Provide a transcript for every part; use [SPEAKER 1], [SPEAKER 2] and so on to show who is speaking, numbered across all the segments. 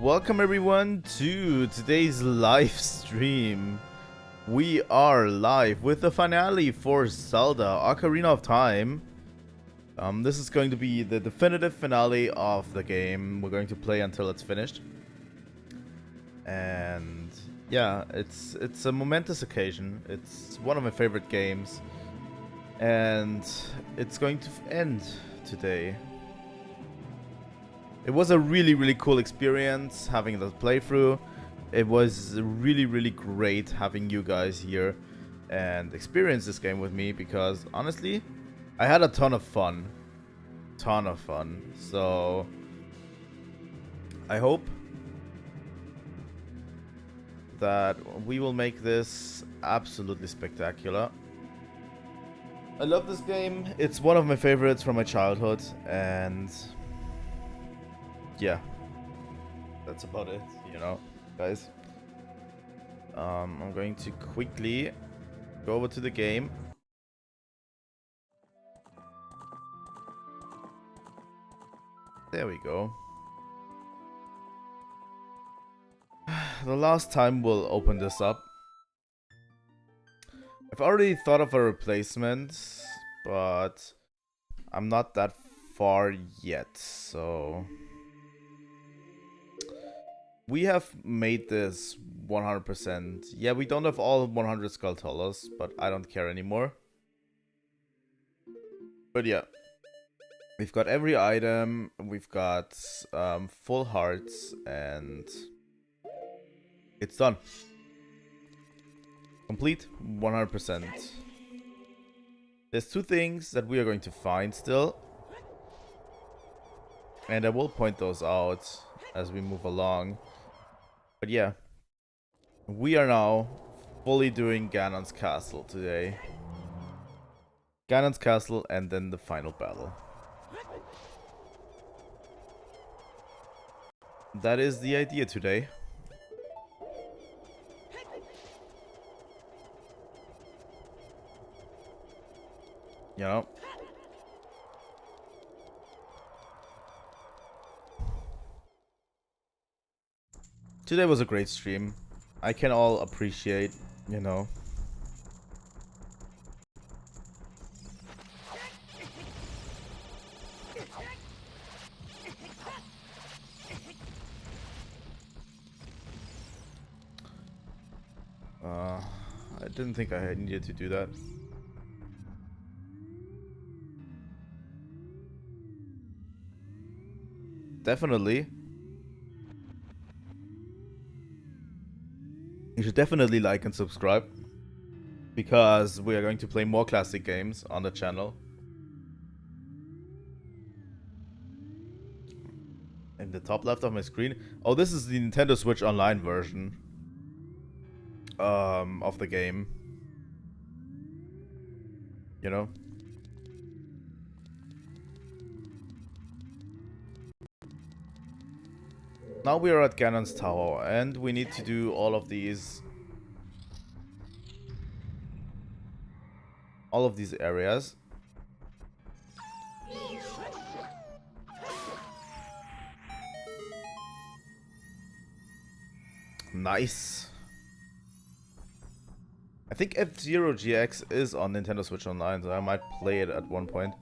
[SPEAKER 1] welcome everyone to today's live stream. We are live with the finale for Zelda Ocarina of Time. This is going to be the definitive finale of the game. We're going to play until it's finished. And yeah, it's a momentous occasion. It's one of my favorite games. And it's going to end today. It was a really cool experience having the playthrough. It was really great having you guys here and experience this game with me, because honestly, I had a ton of fun. So I hope that we will make this absolutely spectacular. I love this game. It's one of my favorites from my childhood, and yeah, that's about it, you know, guys. I'm going to quickly go over to the game. There we go. The last time we'll open this up. I've already thought of a replacement, but I'm not that far yet, so we have made this 100%. Yeah, we don't have all 100 Skulltulas, but I don't care anymore. But yeah, we've got every item, we've got full hearts, and it's done. Complete 100%. There's two things that we are going to find still, and I will point those out as we move along. But yeah, we are now fully doing Ganon's castle today. Ganon's castle and then the final battle. That is the idea today. You know, today was a great stream. I can all appreciate, you know. I didn't think I needed to do that. Definitely. You should definitely like and subscribe, because we are going to play more classic games on the channel. In the top left of my screen. Oh, this is the Nintendo Switch Online version of the game. You know? Now we are at Ganon's Tower, and we need to do all of these areas. Nice. I think F-Zero GX is on Nintendo Switch Online, so I might play it at one point.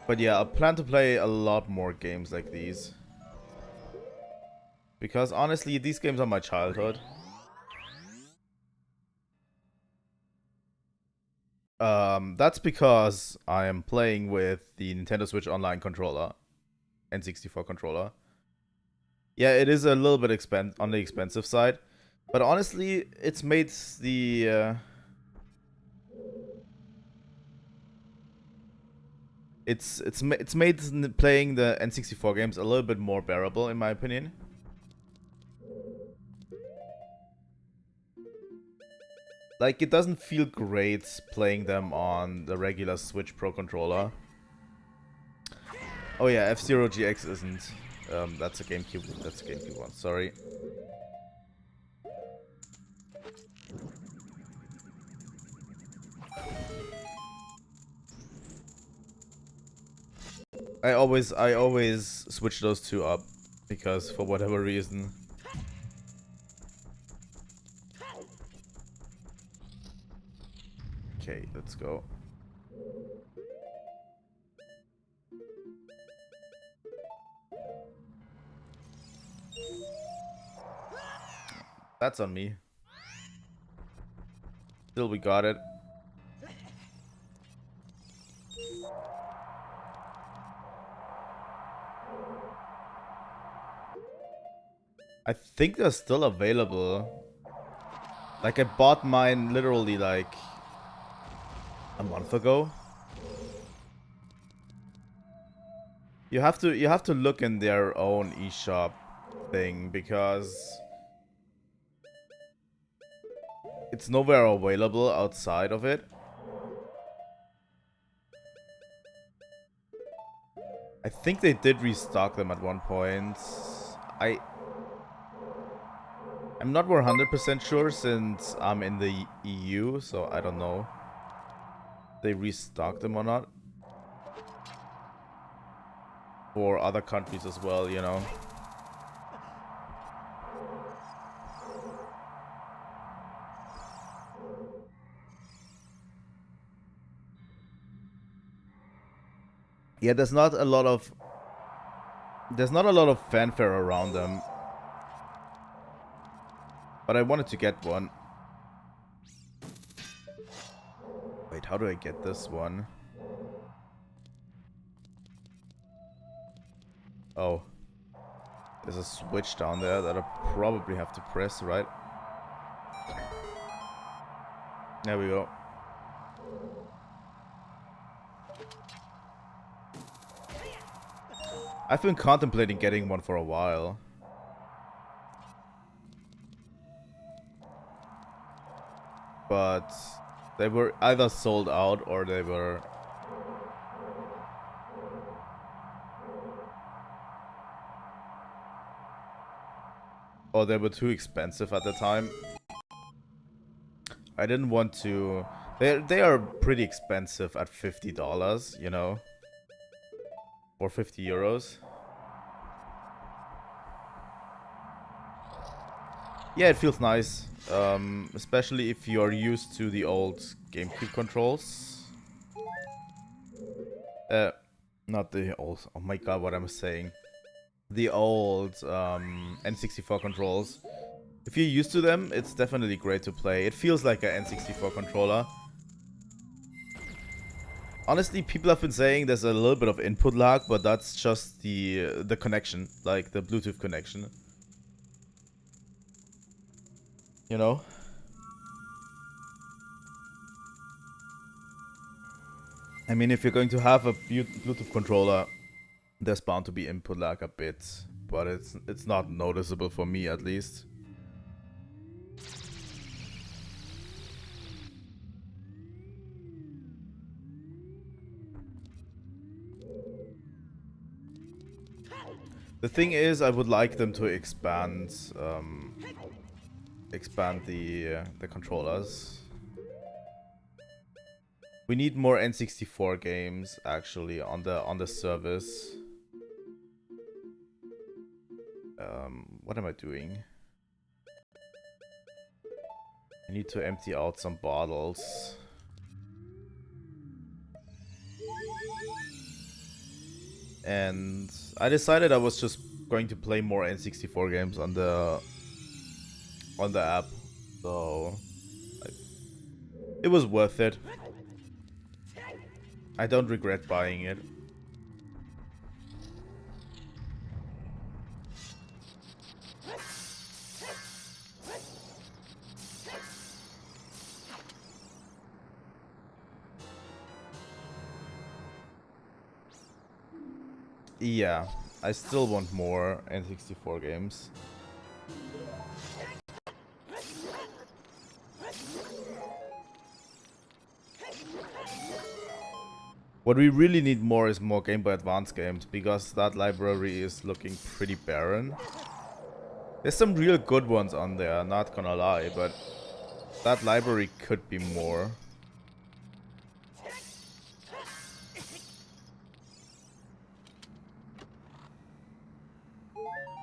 [SPEAKER 1] But yeah, I plan to play a lot more games like these, because honestly, these games are my childhood. That's because I am playing with the Nintendo Switch Online controller, N64 controller. Yeah, it is a little bit on the expensive side, but honestly, it's made the it's made playing the N64 games a little bit more bearable, in my opinion. Like, it doesn't feel great playing them on the regular Switch Pro controller. Oh yeah, F-Zero GX isn't. That's a GameCube. That's a GameCube one. Sorry. I always switch those two up because for whatever reason. Okay, let's go. That's on me. Still, we got it. I think they're still available. Like, I bought mine literally like a month ago. You have to look in their own eShop thing because it's nowhere available outside of it. I think they did restock them at one point. I'm not 100% sure since I'm in the EU, so I don't know if they restocked them or not. For other countries as well, you know. Yeah, there's not a lot of fanfare around them. But I wanted to get one. Wait, how do I get this one? Oh. There's a switch down there that I probably have to press, right? There we go. I've been contemplating getting one for a while. But they were either sold out or they were... or they were too expensive at the time. I didn't want to... They are pretty expensive at $50, you know? Or 50 euros. Yeah, it feels nice. Especially if you're used to the old GameCube controls. Not the old... oh my god, what am I saying? The old N64 controls. If you're used to them, it's definitely great to play. It feels like an N64 controller. Honestly, people have been saying there's a little bit of input lag, but that's just the connection, like the Bluetooth connection. You know? I mean, if you're going to have a Bluetooth controller, there's bound to be input lag a bit, but it's not noticeable for me at least. The thing is, I would like them to expand the controllers. We need more N64 games actually on the service. What am I doing? I need to empty out some bottles. And I decided I was just going to play more N64 games on the app, so it was worth it. I don't regret buying it. Yeah, I still want more N64 games. What we really need more is more Game Boy Advance games, because that library is looking pretty barren. There's some real good ones on there, not gonna lie, but that library could be more.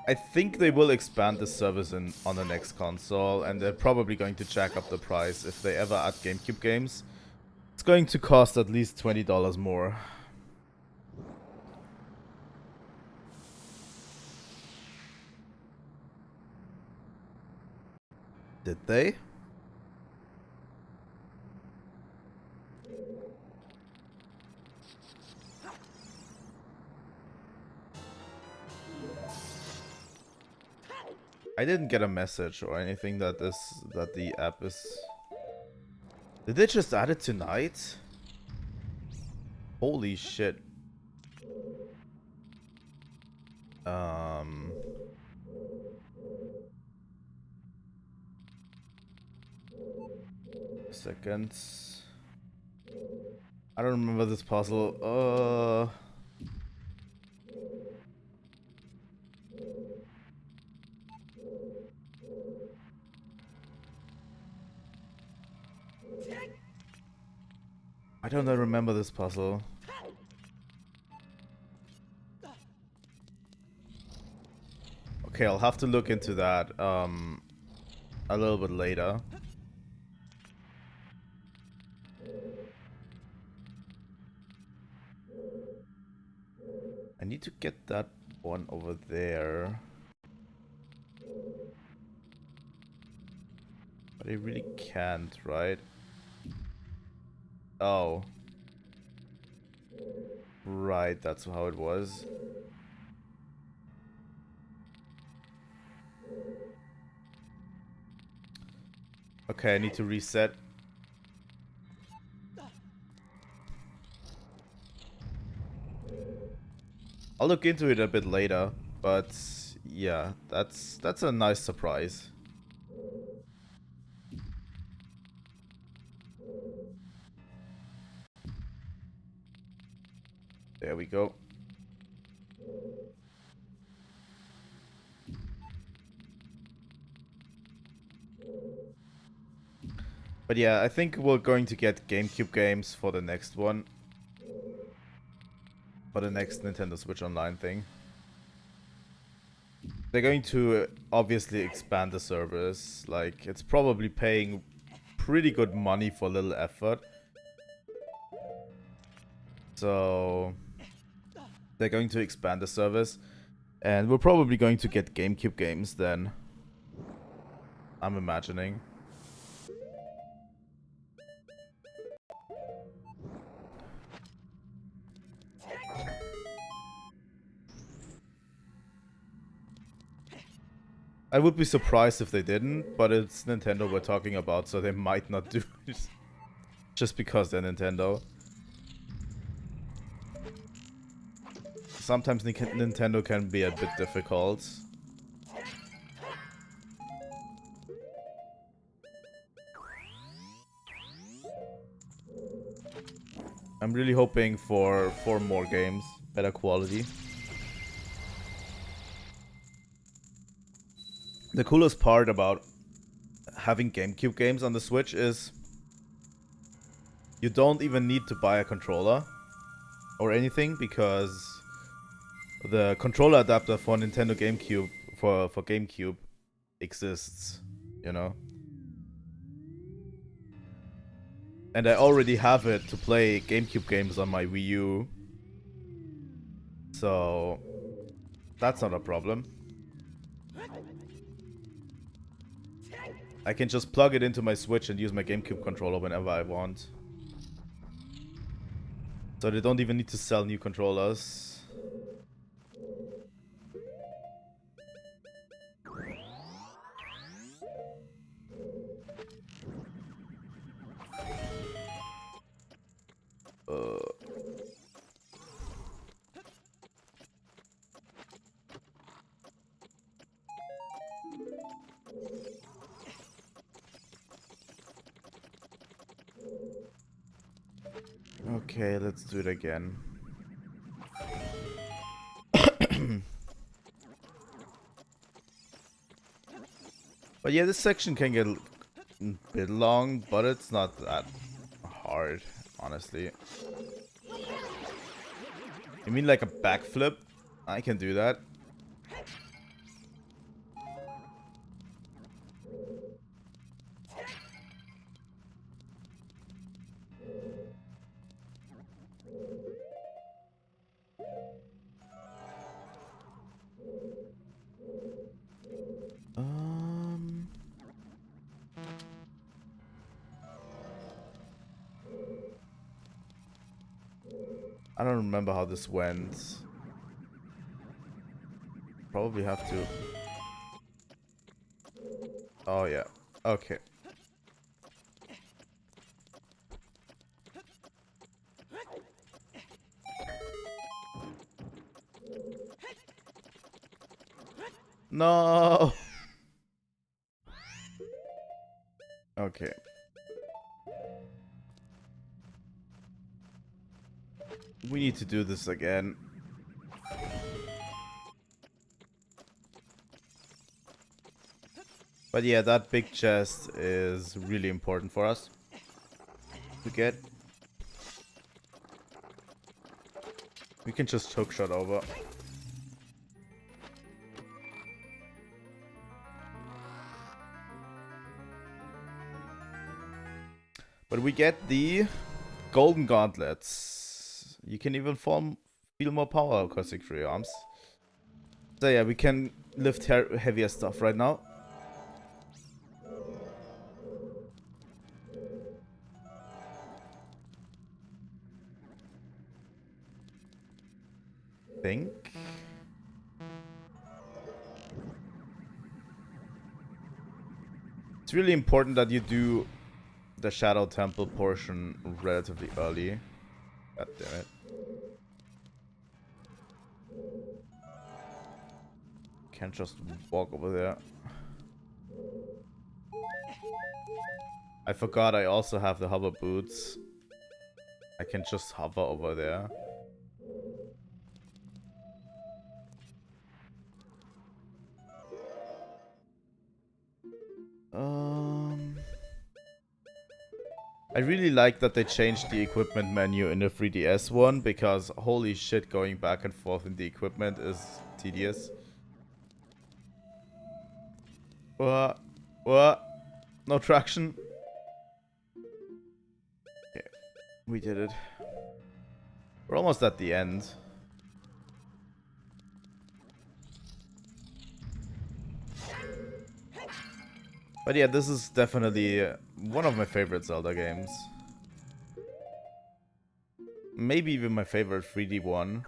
[SPEAKER 1] I think they will expand the service on the next console, and they're probably going to jack up the price if they ever add GameCube games. It's going to cost at least $20 more. Did they? I didn't get a message or anything that the app is... Did they just add it tonight? Holy shit. Seconds. I don't remember this puzzle. I don't remember this puzzle. Okay, I'll have to look into that a little bit later. I need to get that one over there. But I really can't, right? Oh. Right, that's how it was. Okay, I need to reset. I'll look into it a bit later, but yeah, that's a nice surprise. There we go. But yeah, I think we're going to get GameCube games for the next one. For the next Nintendo Switch Online thing. They're going to obviously expand the service. Like, it's probably paying pretty good money for little effort. So they're going to expand the service. And we're probably going to get GameCube games then. I'm imagining. I would be surprised if they didn't, but it's Nintendo we're talking about, so they might not do it. Just because they're Nintendo. Sometimes Nintendo can be a bit difficult. I'm really hoping for more games, better quality. The coolest part about having GameCube games on the Switch is you don't even need to buy a controller or anything, because the controller adapter for Nintendo GameCube for GameCube exists, you know. And I already have it to play GameCube games on my Wii U. So that's not a problem. I can just plug it into my Switch and use my GameCube controller whenever I want. So they don't even need to sell new controllers. Okay, let's do it again. But yeah, this section can get a bit long, but it's not that hard, honestly. You mean like a backflip? I can do that. I don't remember how this went. Probably have to... Oh yeah, okay. No! Okay. We need to do this again. But yeah, that big chest is really important for us to get. We can just hookshot over. But we get the golden gauntlets. You can even feel more power causing through your arms. So yeah, we can lift heavier stuff right now. Think. It's really important that you do the Shadow Temple portion relatively early. God damn it. Can't just walk over there. I forgot I also have the hover boots. I can just hover over there. I really like that they changed the equipment menu in the 3DS one, because holy shit, going back and forth in the equipment is tedious. What? No traction. Okay, we did it. We're almost at the end. But yeah, this is definitely one of my favorite Zelda games. Maybe even my favorite 3D one.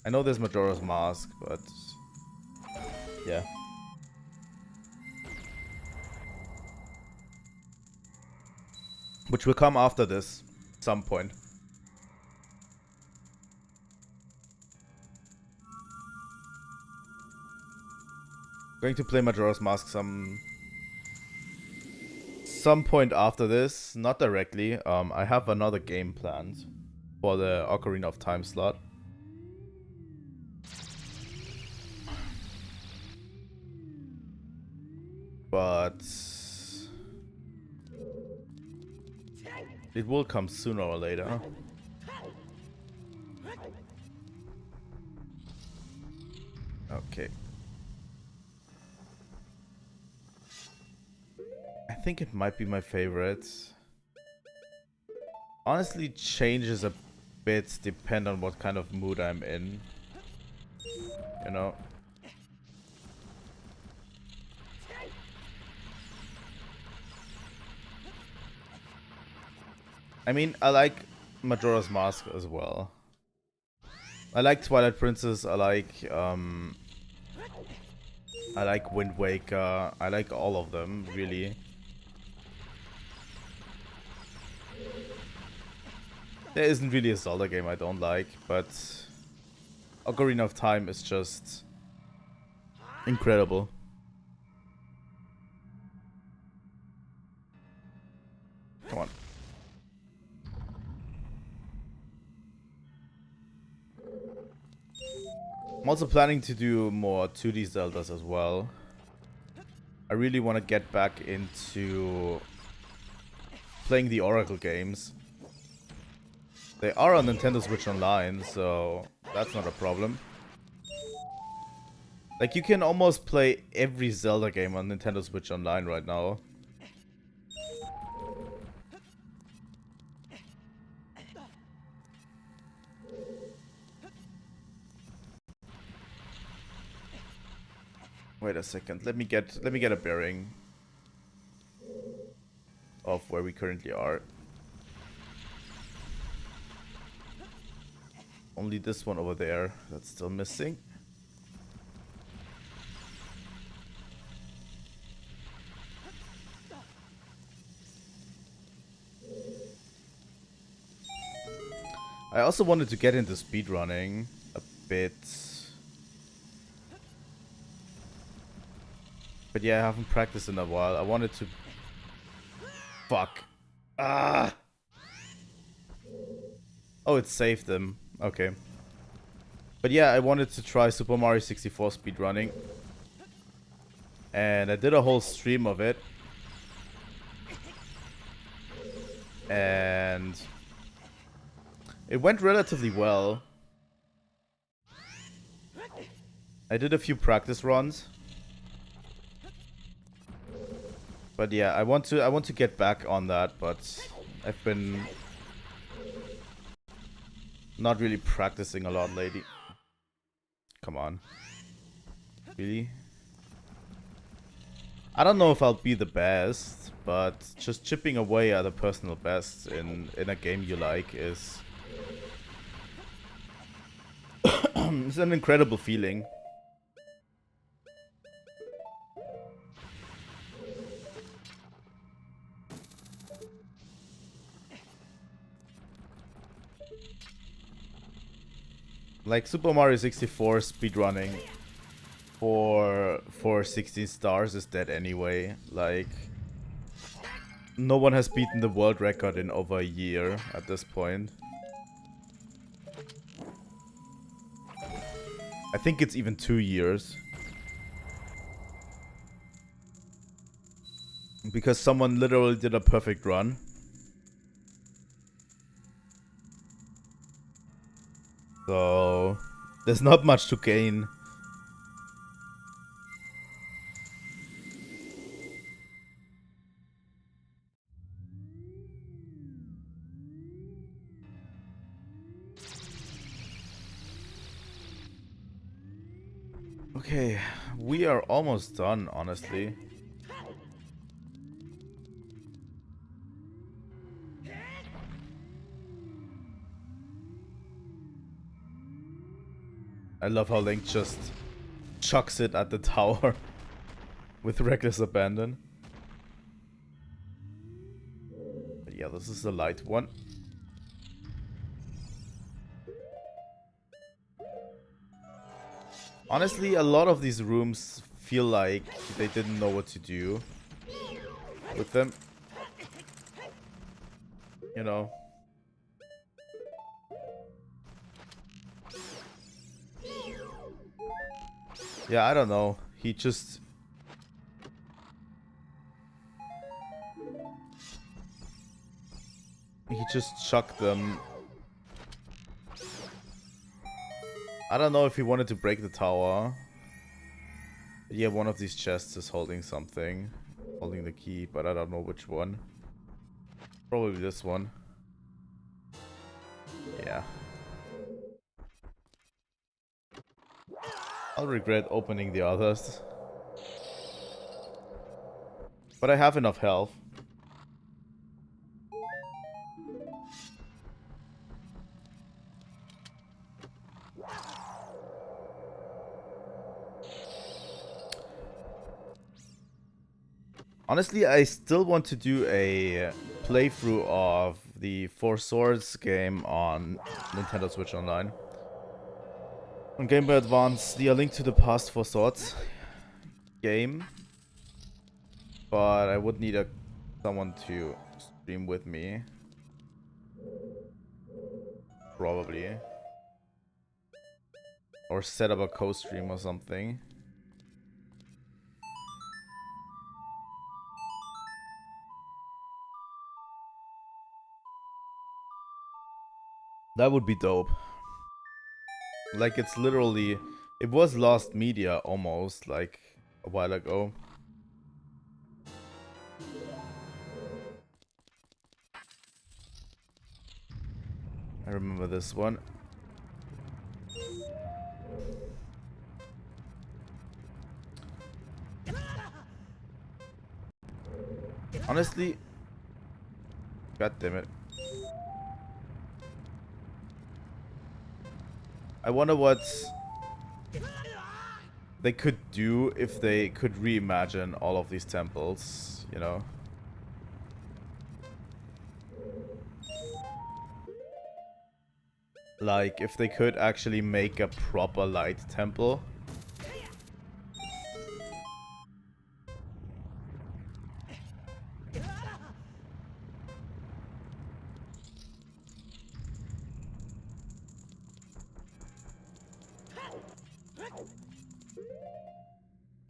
[SPEAKER 1] I know there's Majora's Mask, but yeah. Which will come after this, at some point. Going to play Majora's Mask some point after this, not directly. I have another game planned for the Ocarina of Time slot. But it will come sooner or later. Okay. I think it might be my favorite. Honestly, changes a bit depend on what kind of mood I'm in. You know? I mean, I like Majora's Mask as well. I like Twilight Princess, I like Wind Waker, I like all of them, really. There isn't really a Zelda game I don't like, but Ocarina of Time is just incredible. Come on. I'm also planning to do more 2D Zeldas as well. I really want to get back into playing the Oracle games. They are on Nintendo Switch Online, so that's not a problem. Like, you can almost play every Zelda game on Nintendo Switch Online right now. Wait a second. Let me get a bearing of where we currently are. only this one over there that's still missing. I also wanted to get into speedrunning a bit. But yeah, I haven't practiced in a while. I wanted to... Fuck. Ah! Oh, it saved them. Okay. But yeah, I wanted to try Super Mario 64 speedrunning. And I did a whole stream of it. And... it went relatively well. I did a few practice runs. But yeah, I want to get back on that, but I've been not really practicing a lot lately. Come on. Really? I don't know if I'll be the best, but just chipping away at a personal best in a game you like is it's an incredible feeling. Like Super Mario 64 speedrunning for 16 stars is dead anyway. Like, no one has beaten the world record in over a year at this point. I think it's even 2 years. Because someone literally did a perfect run. So, there's not much to gain. Okay, we are almost done, honestly. I love how Link just chucks it at the tower with reckless abandon. But yeah, this is the light one. Honestly, a lot of these rooms feel like they didn't know what to do with them. You know. Yeah, I don't know. He just... chucked them. I don't know if he wanted to break the tower. Yeah, one of these chests is holding something. Holding the key, but I don't know which one. Probably this one. Yeah. I'll regret opening the others. But I have enough health. Honestly, I still want to do a playthrough of the Four Swords game on Nintendo Switch Online. On Game Boy Advance, the A Link to the Past Four Swords game. But I would need someone to stream with me. Probably. Or set up a co-stream or something. That would be dope. Like, it's literally... It was lost media almost, like, a while ago. I remember this one. Honestly... God damn it. I wonder what they could do if they could reimagine all of these temples, you know? Like, if they could actually make a proper light temple.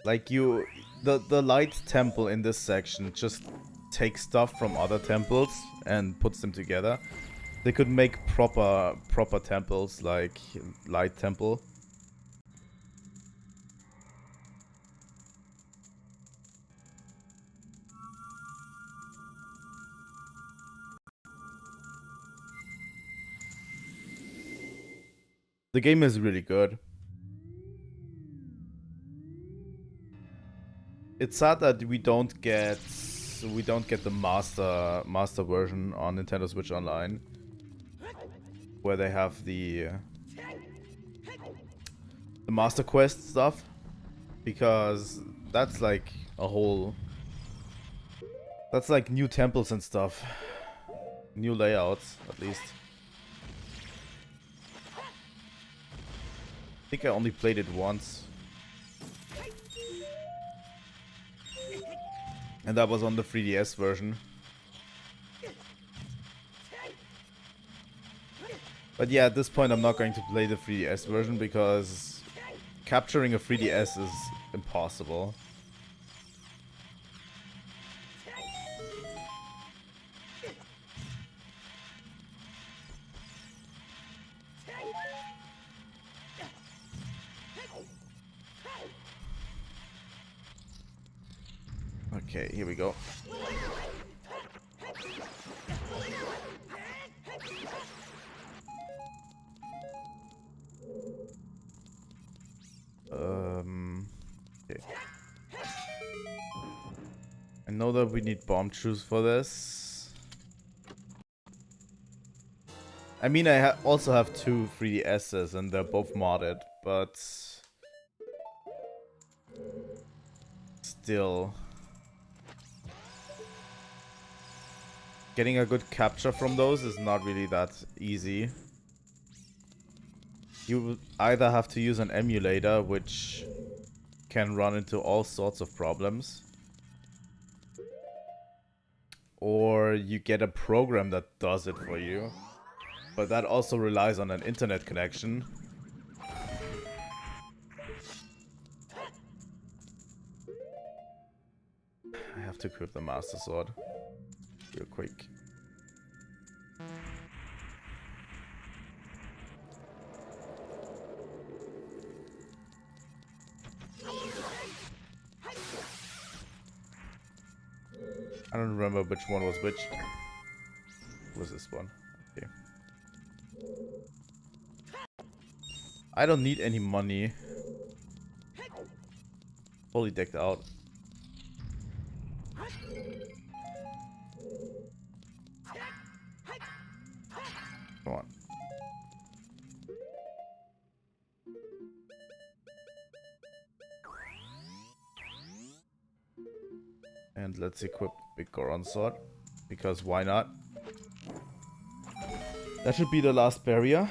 [SPEAKER 1] Like the light temple in this section just takes stuff from other temples and puts them together. They could make proper temples, like light temple. The game is really good. It's sad that we don't get the master version on Nintendo Switch Online, where they have the Master Quest stuff, because that's like a whole, that's like new temples and stuff, new layouts at least. I think I only played it once. And that was on the 3DS version. But yeah, at this point I'm not going to play the 3DS version because capturing a 3DS is impossible. Okay, here we go. Okay. I know that we need bomb shoes for this. I mean, I also have two 3DSs and they're both modded, but still. Getting a good capture from those is not really that easy. You either have to use an emulator, which can run into all sorts of problems, or you get a program that does it for you, but that also relies on an internet connection. I have to equip the Master Sword real quick. I don't remember which one was which. Was this one? Okay. I don't need any money. Fully decked out. Come on. And let's equip Big Goron Sword, because why not? That should be the last barrier.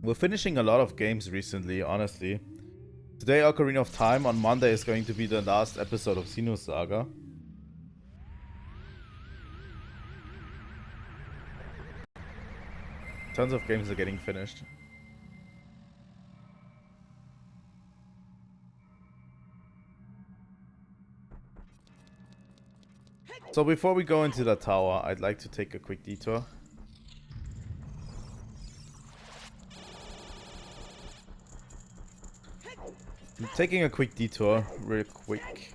[SPEAKER 1] We're finishing a lot of games recently, honestly. Today, Ocarina of Time. On Monday is going to be the last episode of Xeno's Saga. Tons of games are getting finished. So before we go into the tower, I'd like to take a quick detour. I'm taking a quick detour, real quick.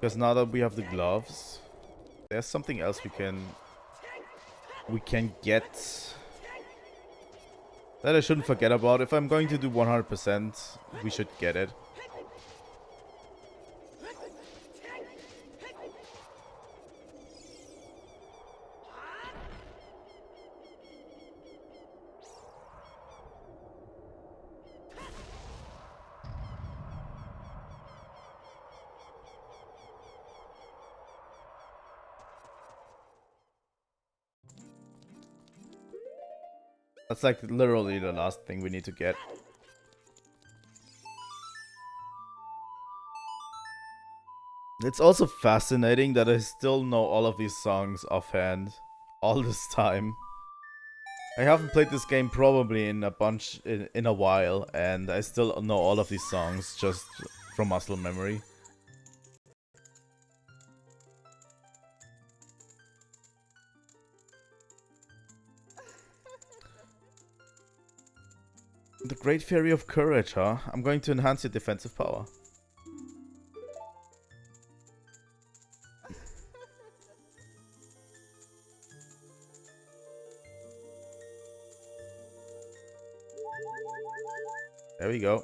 [SPEAKER 1] Because now that we have the gloves, there's something else we can get that I shouldn't forget about. If I'm going to do 100%, we should get it. That's like literally the last thing we need to get. It's also fascinating that I still know all of these songs offhand all this time. I haven't played this game probably in a while, and I still know all of these songs just from muscle memory. The Great Fairy of Courage, huh? I'm going to enhance your defensive power. There we go.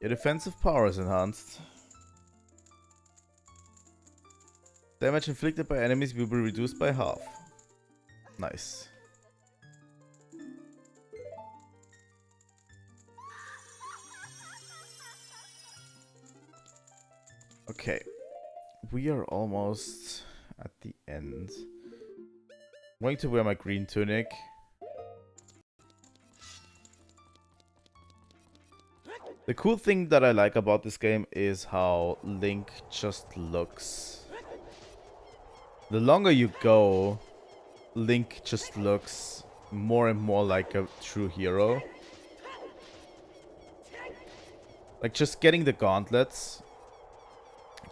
[SPEAKER 1] Your defensive power is enhanced. Damage inflicted by enemies will be reduced by half. Nice. Okay. We are almost at the end. I'm going to wear my green tunic. The cool thing that I like about this game is how Link just looks. The longer you go, Link just looks more and more like a true hero. Like just getting the gauntlets,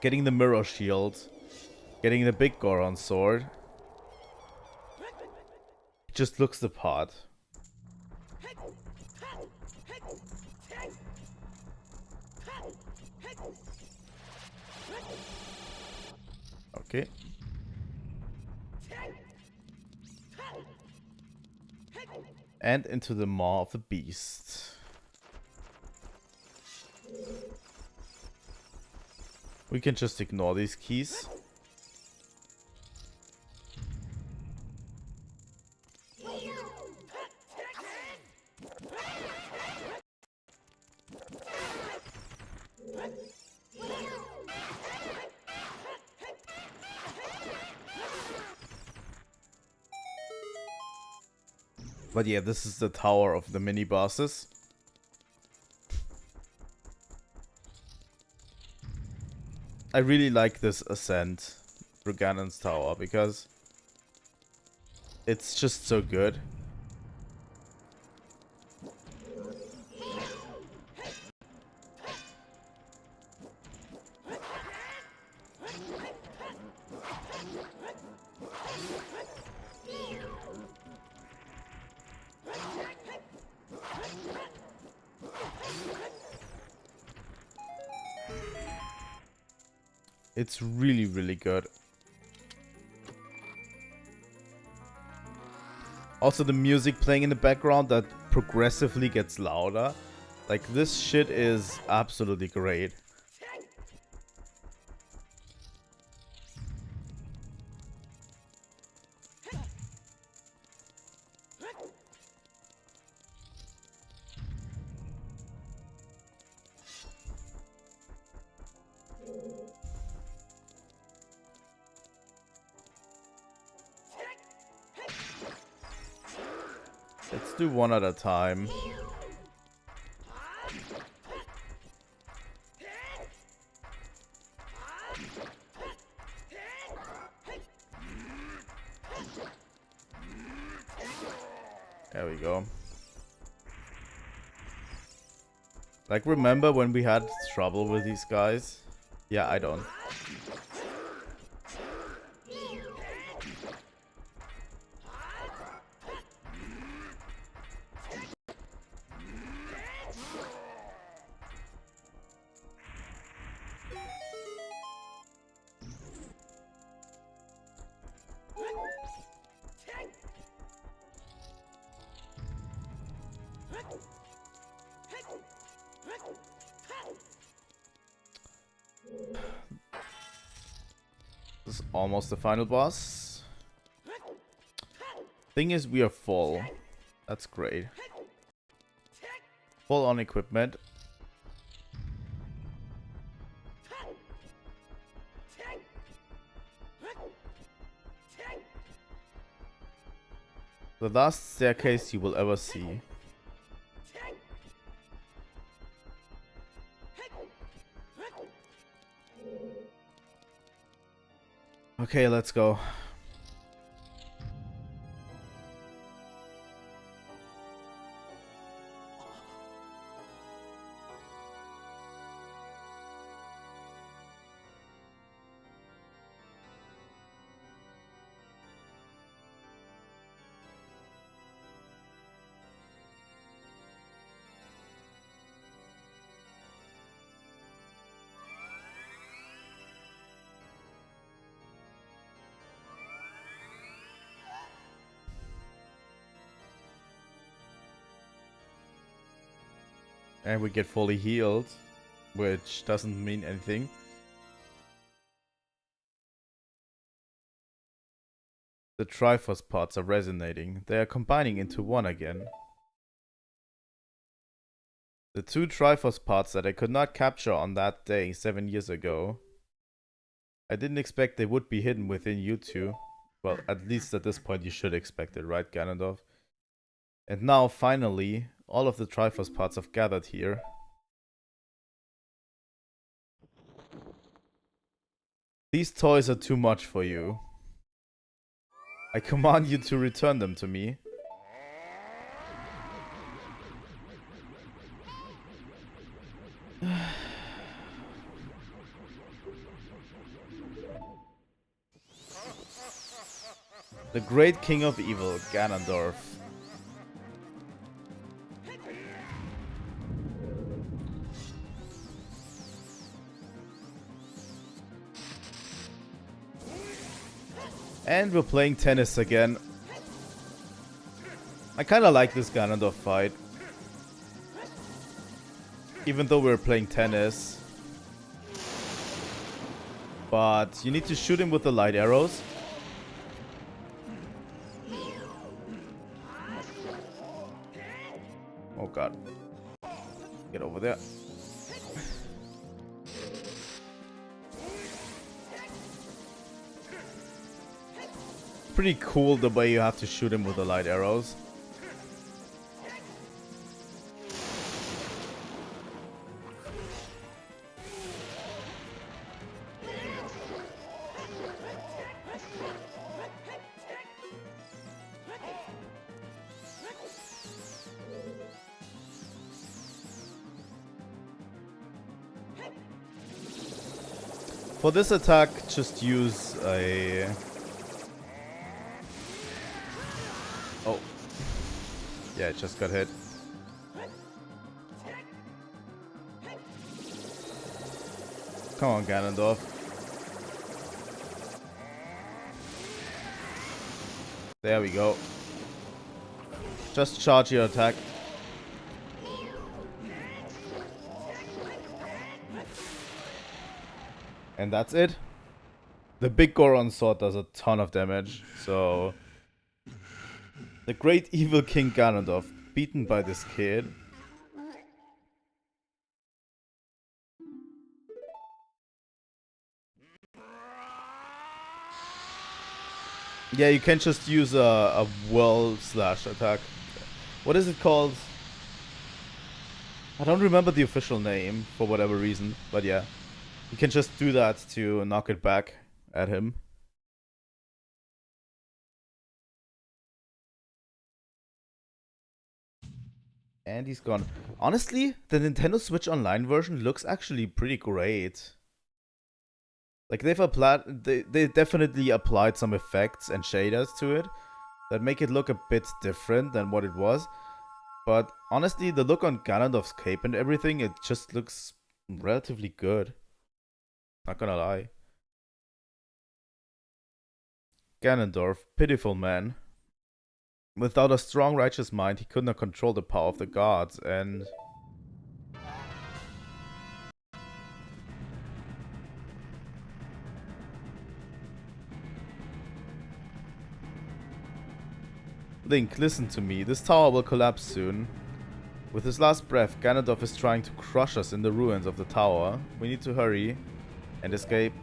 [SPEAKER 1] getting the mirror shield, getting the big Goron sword. It just looks the part. Okay. And into the maw of the beast. We can just ignore these keys. But yeah, this is the tower of the mini bosses. I really like this ascent through Ganon's tower because it's just so good. It's really, really good. Also, the music playing in the background that progressively gets louder. Like, this shit is absolutely great. Let's do one at a time. There we go. Like, remember when we had trouble with these guys? Yeah, I don't. This is almost the final boss. Thing is, we are full. That's great. Full on equipment. The last staircase you will ever see. Okay, let's go. And we get fully healed, which doesn't mean anything. The Triforce parts are resonating. They are combining into one again. The two Triforce parts that I could not capture on that day 7 years ago. I didn't expect they would be hidden within you two. Well, at least at this point you should expect it, right, Ganondorf? And now, finally, all of the Triforce parts have gathered here. These toys are too much for you. I command you to return them to me. The great king of evil, Ganondorf. And we're playing tennis again. I kinda like this Ganondorf fight. Even though we're playing tennis. But you need to shoot him with the light arrows. Oh god. Get over there. Pretty cool the way you have to shoot him with the light arrows. For this attack, just use a... Oh. Yeah, it just got hit. Come on, Ganondorf. There we go. Just charge your attack. And that's it. The big Goron sword does a ton of damage, so... The great evil King Ganondorf, beaten by this kid. Yeah, you can just use a whirl slash attack. What is it called? I don't remember the official name for whatever reason, but yeah. You can just do that to knock it back at him. And he's gone. Honestly, the Nintendo Switch Online version looks actually pretty great. Like they definitely applied some effects and shaders to it that make it look a bit different than what it was. But honestly, the look on Ganondorf's cape and everything, it just looks relatively good. Not gonna lie. Ganondorf, pitiful man. Without a strong righteous mind, he could not control the power of the gods, and... Link, listen to me. This tower will collapse soon. With his last breath, Ganondorf is trying to crush us in the ruins of the tower. We need to hurry and escape.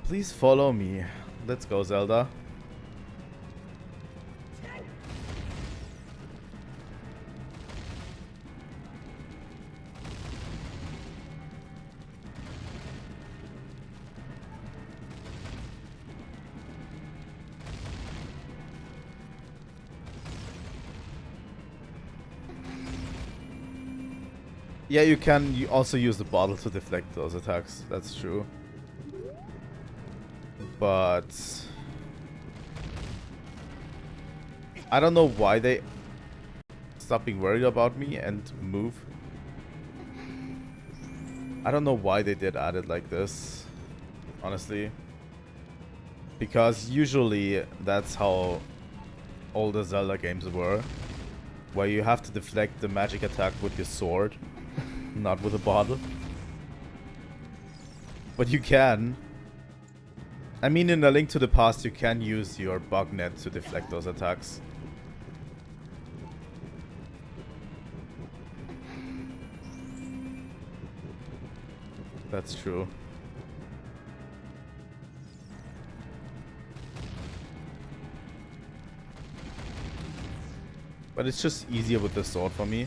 [SPEAKER 1] Please follow me. Let's go, Zelda. Yeah, you can also use the bottle to deflect those attacks. That's true. But I don't know why they stop being worried about me and move. I don't know why they did add it like this, honestly. Because usually that's how all the Zelda games were. Where you have to deflect the magic attack with your sword. Not with a bottle. But you can. I mean, in A Link to the Past, you can use your bug net to deflect those attacks. That's true. But it's just easier with the sword for me.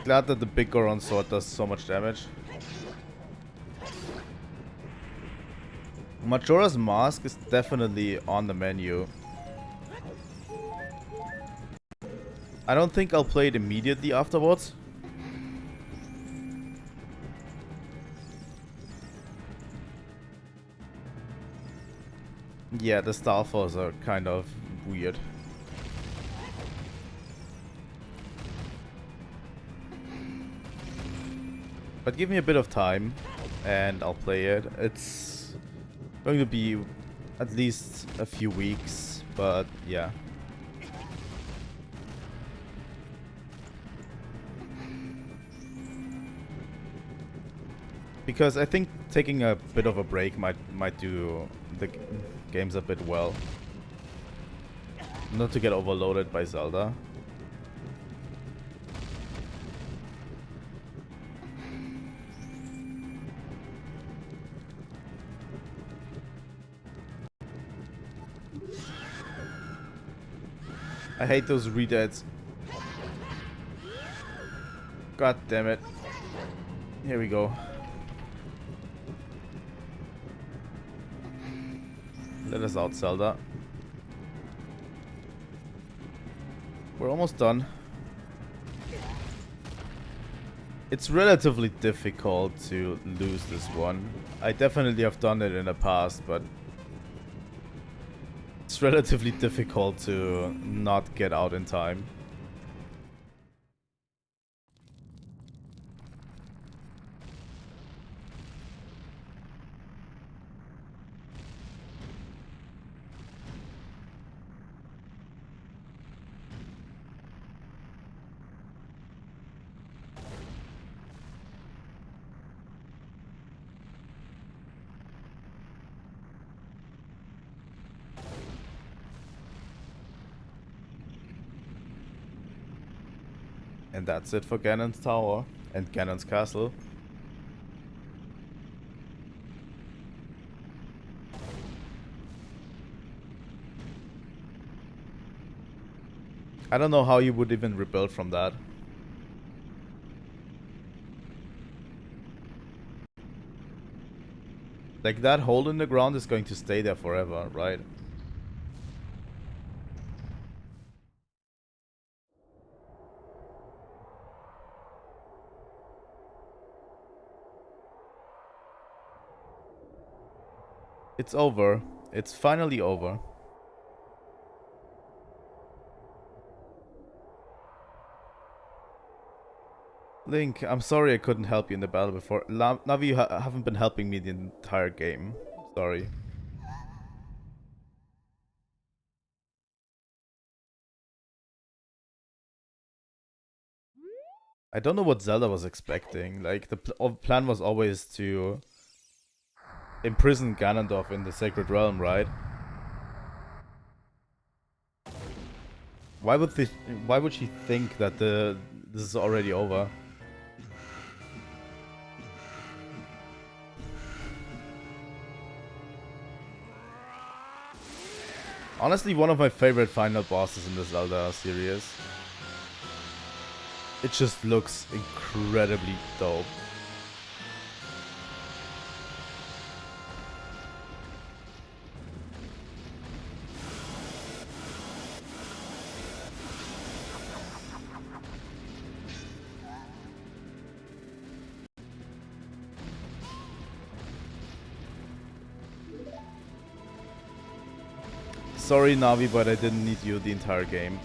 [SPEAKER 1] Glad that the big Goron sword does so much damage. Majora's Mask is definitely on the menu. I don't think I'll play it immediately afterwards. Yeah, the Starfalls are kind of weird. But give me a bit of time and I'll play it. It's going to be at least a few weeks, but yeah. Because I think taking a bit of a break might do the games a bit well. Not to get overloaded by Zelda. I hate those redeads. God damn it. Here we go. Let us out, Zelda. We're almost done. It's relatively difficult to lose this one. I definitely have done it in the past, but it's relatively difficult to not get out in time. And that's it for Ganon's Tower and Ganon's Castle. I don't know how you would even rebuild from that. Like, that hole in the ground is going to stay there forever, right? It's over. It's finally over. Link, I'm sorry I couldn't help you in the battle before. Navi, you haven't been helping me the entire game. Sorry. I don't know what Zelda was expecting. Like, the plan was always to imprison Ganondorf in the Sacred Realm, right? Why would she think that this is already over? Honestly, one of my favorite final bosses in the Zelda series. It just looks incredibly dope. Sorry, Navi, but I didn't need you the entire game.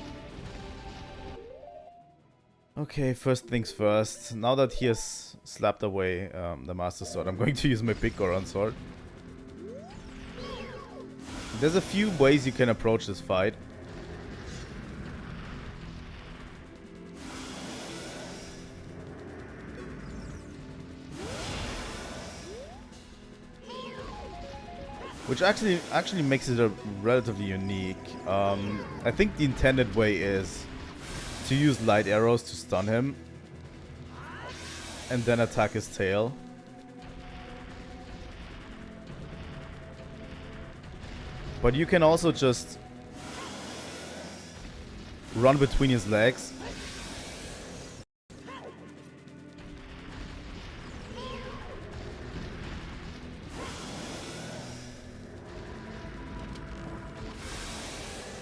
[SPEAKER 1] Okay, first things first. Now that he has slapped away the Master Sword, I'm going to use my big Goron Sword. There's a few ways you can approach this fight. Which actually makes it a relatively unique. I think the intended way is to use light arrows to stun him and then attack his tail. But you can also just run between his legs.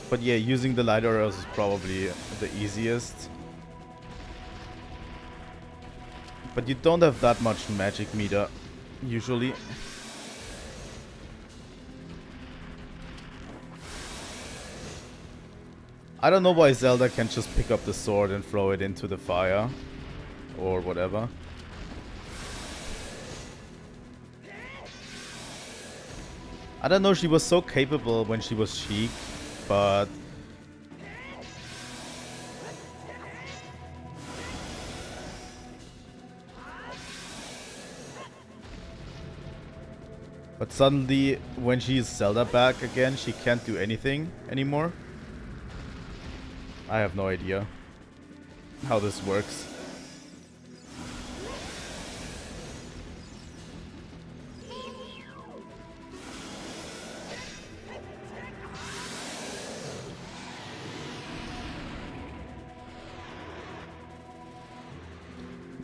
[SPEAKER 1] But yeah, using the light arrows is probably the easiest. But you don't have that much magic meter, usually. I don't know why Zelda can't just pick up the sword and throw it into the fire. Or whatever. I don't know, she was so capable when she was Sheik, but... But suddenly, when she's Zelda back again, she can't do anything anymore. I have no idea how this works.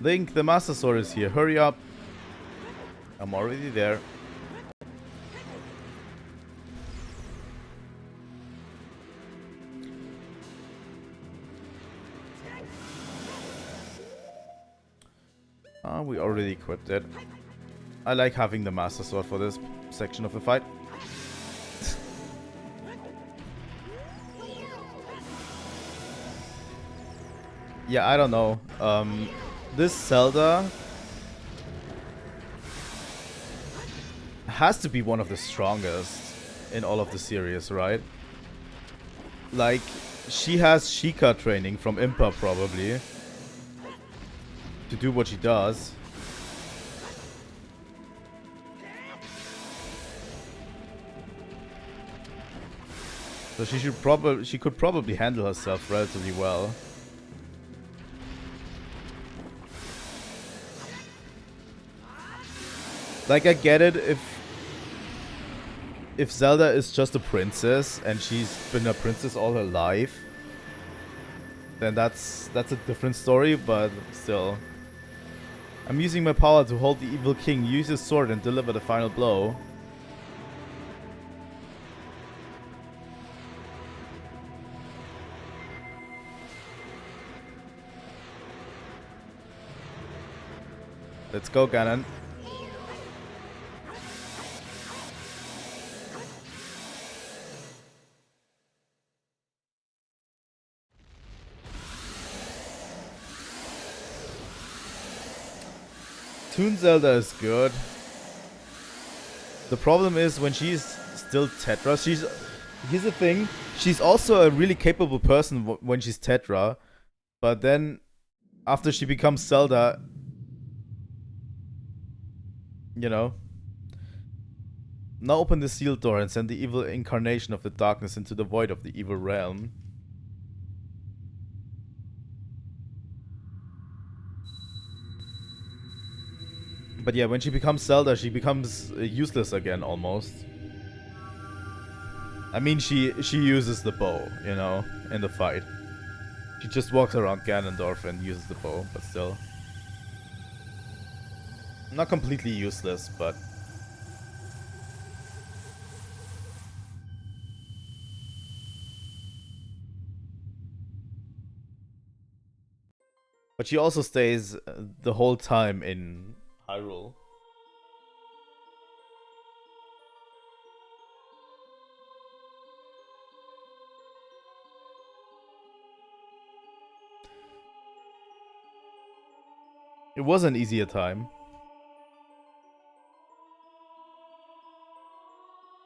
[SPEAKER 1] Link, the Master Sword is here. Hurry up. I'm already there. We already equipped it. I like having the Master Sword for this section of the fight. Yeah, I don't know. This Zelda has to be one of the strongest in all of the series, right? Like, she has Sheikah training from Impa probably to do what she does. So she could probably handle herself relatively well. Like, I get it if Zelda is just a princess and she's been a princess all her life, then that's a different story, but still. I'm using my power to hold the evil king, use his sword and deliver the final blow. Let's go, Ganon. Toon Zelda is good. The problem is when she's still Tetra, here's the thing, she's also a really capable person when she's Tetra, but then after she becomes Zelda, you know. Now open the sealed door and send the evil incarnation of the darkness into the void of the evil realm. But yeah, when she becomes Zelda, she becomes useless again, almost. I mean, she uses the bow, you know, in the fight. She just walks around Ganondorf and uses the bow, but still. Not completely useless, but... But she also stays the whole time in Hyrule. It was an easier time.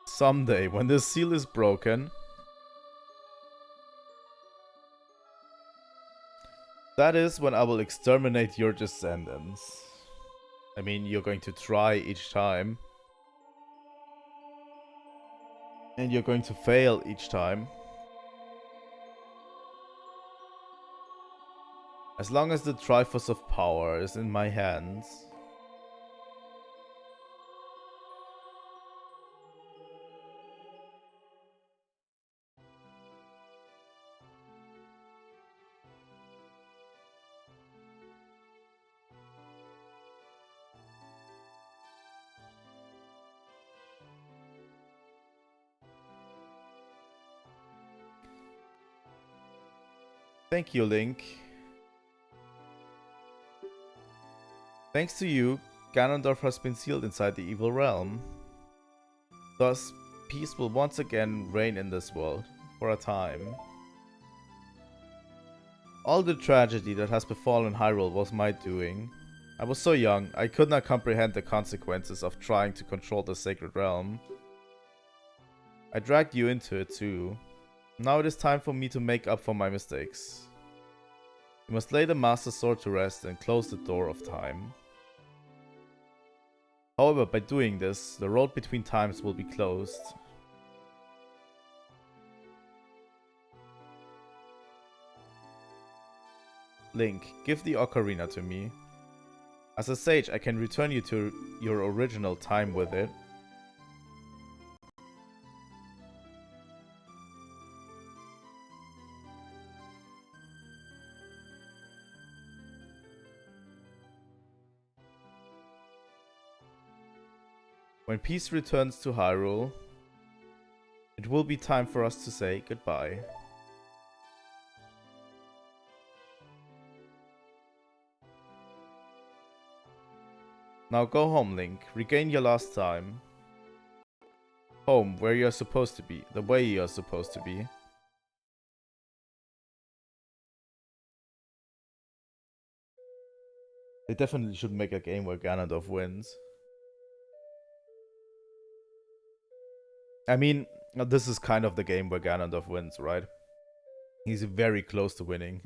[SPEAKER 1] Someday, when the seal is broken, that is when I will exterminate your descendants. I mean, you're going to try each time. And you're going to fail each time. As long as the Triforce of Power is in my hands. Thank you, Link. Thanks to you, Ganondorf has been sealed inside the evil realm. Thus, peace will once again reign in this world, for a time. All the tragedy that has befallen Hyrule was my doing. I was so young, I could not comprehend the consequences of trying to control the sacred realm. I dragged you into it too. Now it is time for me to make up for my mistakes. You must lay the Master Sword to rest and close the door of time. However, by doing this, the road between times will be closed. Link, give the Ocarina to me. As a sage, I can return you to your original time with it. When peace returns to Hyrule, it will be time for us to say goodbye. Now go home, Link. Regain your lost time. Home, where you're supposed to be. The way you're supposed to be. They definitely should make a game where Ganondorf wins. I mean, this is kind of the game where Ganondorf wins, right? He's very close to winning.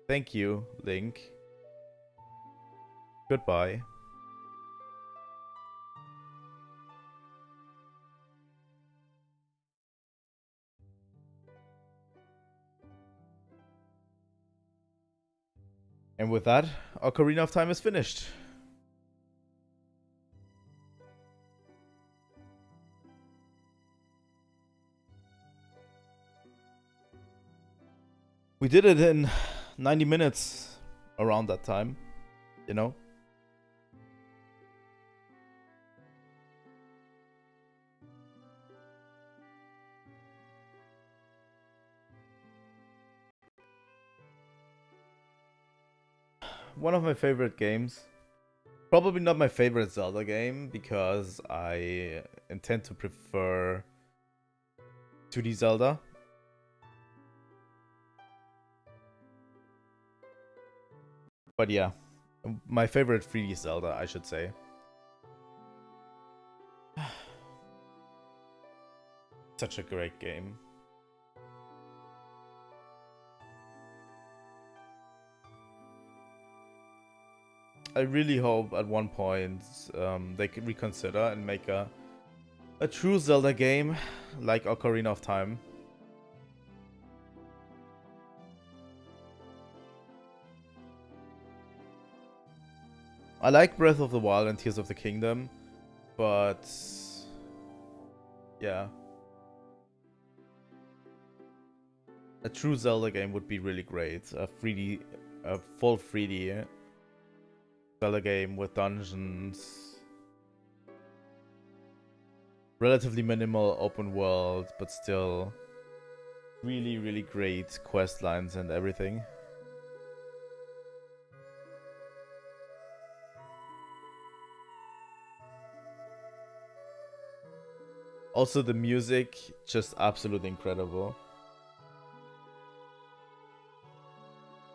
[SPEAKER 1] Thank you, Link. Goodbye. And with that, Ocarina of Time is finished. We did it in 90 minutes around that time, you know? One of my favorite games. Probably not my favorite Zelda game, because I intend to prefer 2D Zelda. But yeah, my favorite 3D Zelda, I should say. Such a great game. I really hope at one point they could reconsider and make a true Zelda game like Ocarina of Time. I like Breath of the Wild and Tears of the Kingdom, but yeah. A true Zelda game would be really great. A full 3D Zelda game with dungeons. Relatively minimal open world, but still really, really great quest lines and everything. Also, the music, just absolutely incredible.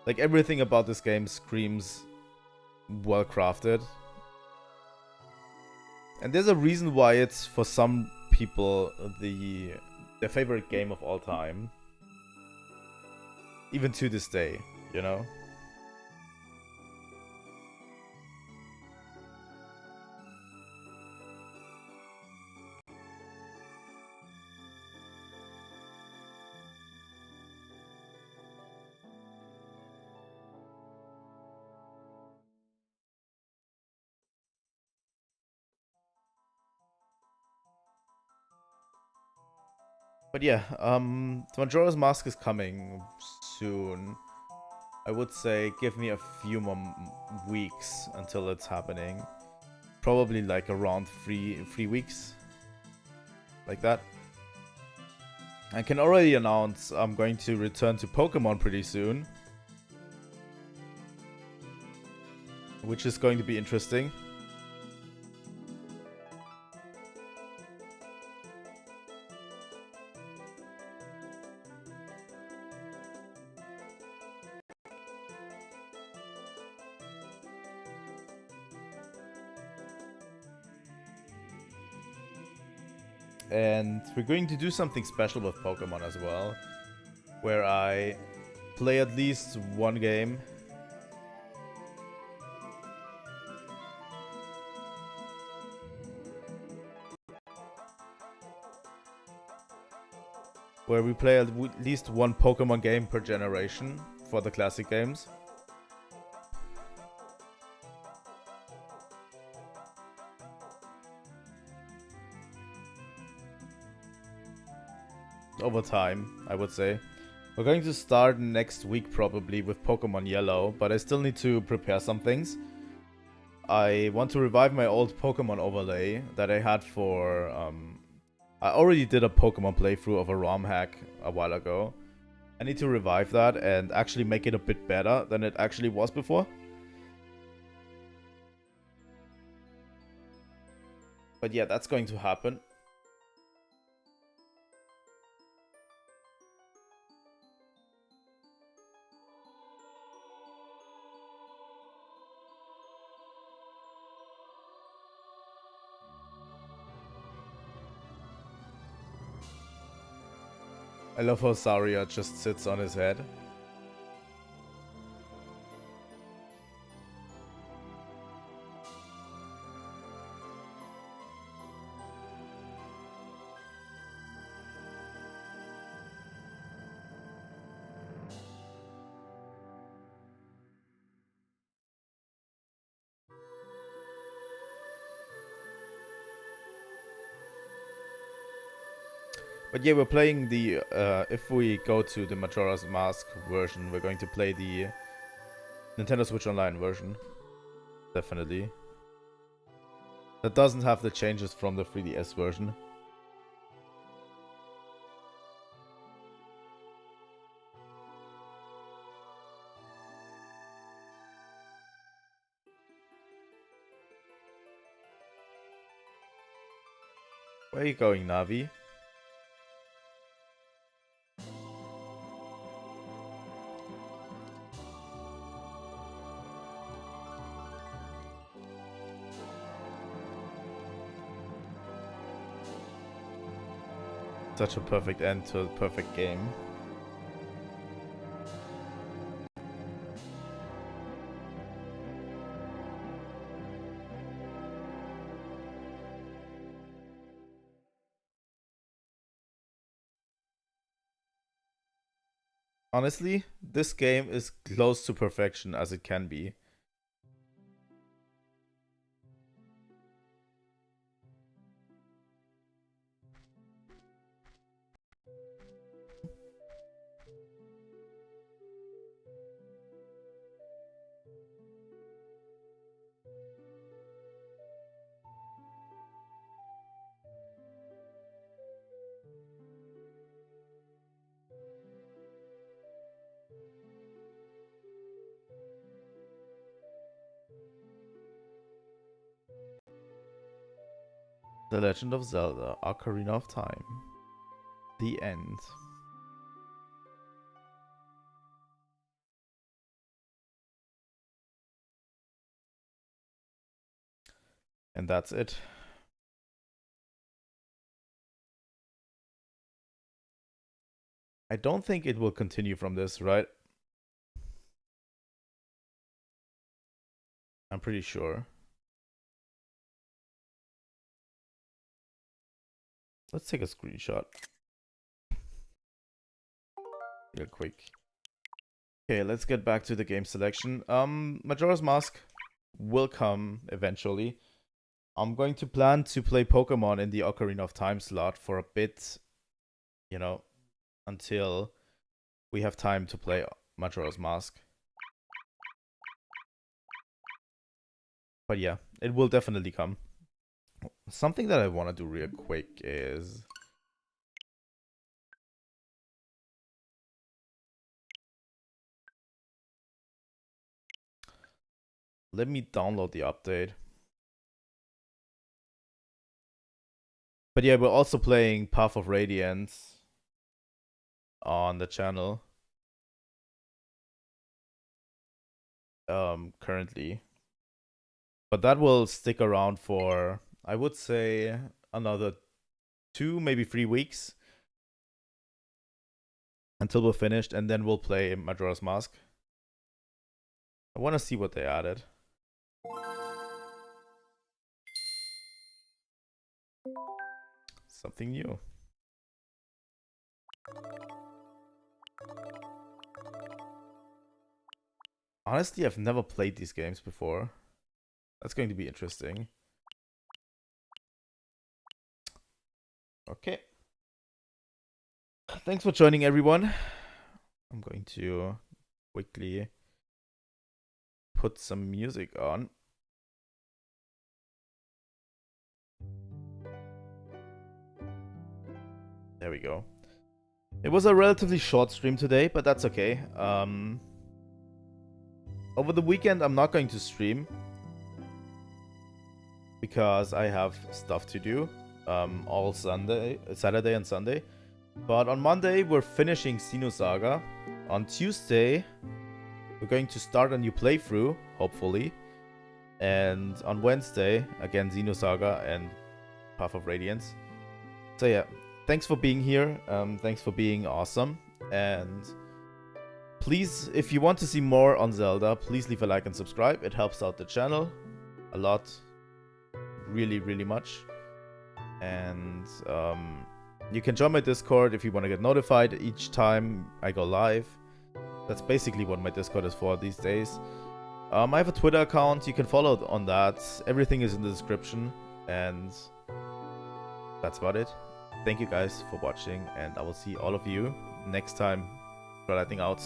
[SPEAKER 1] Like, everything about this game screams well crafted. And there's a reason why it's, for some people, their favorite game of all time. Even to this day, you know? But yeah, the Majora's Mask is coming soon. I would say give me a few more weeks until it's happening. Probably like around three weeks. Like that. I can already announce I'm going to return to Pokemon pretty soon. Which is going to be interesting. And we're going to do something special with Pokemon as well, where I play at least one game. Where we play at least one Pokemon game per generation for the classic games. Over time, I would say. We're going to start next week probably with Pokemon Yellow, but I still need to prepare some things. I want to revive my old Pokemon overlay that I had for... I already did a Pokemon playthrough of a ROM hack a while ago. I need to revive that and actually make it a bit better than it actually was before. But yeah, that's going to happen. I love how Saria just sits on his head. But yeah, we're playing the, if we go to the Majora's Mask version, we're going to play the Nintendo Switch Online version. Definitely. That doesn't have the changes from the 3DS version. Where are you going, Navi? Such a perfect end to a perfect game. Honestly, this game is close to perfection as it can be. The Legend of Zelda Ocarina of Time. The end. And that's it. I don't think it will continue from this, right? I'm pretty sure. Let's take a screenshot. Real quick. Okay, let's get back to the game selection. Majora's Mask will come eventually. I'm going to plan to play Pokemon in the Ocarina of Time slot for a bit, you know, until we have time to play Majora's Mask. But yeah, it will definitely come. Something that I want to do real quick is... let me download the update. But yeah, we're also playing Path of Radiance on the channel. Currently. But that will stick around for, I would say, another 2, maybe 3 weeks. Until we're finished, and then we'll play Majora's Mask. I want to see what they added. Something new. Honestly, I've never played these games before. That's going to be interesting. Okay. Thanks for joining, everyone. I'm going to quickly put some music on. There we go. It was a relatively short stream today, but that's okay. Over the weekend, I'm not going to stream because I have stuff to do all Saturday and Sunday. But on Monday, we're finishing Xenosaga. On Tuesday, we're going to start a new playthrough, hopefully. And on Wednesday, again, Xenosaga and Path of Radiance. So yeah, thanks for being here. Thanks for being awesome. And please, if you want to see more on Zelda, please leave a like and subscribe. It helps out the channel a lot. Really, really much. And you can join my Discord if you want to get notified each time I go live. That's basically what my Discord is for these days. I have a Twitter account. You can follow on that. Everything is in the description. And that's about it. Thank you guys for watching. And I will see all of you next time. Trilightning out.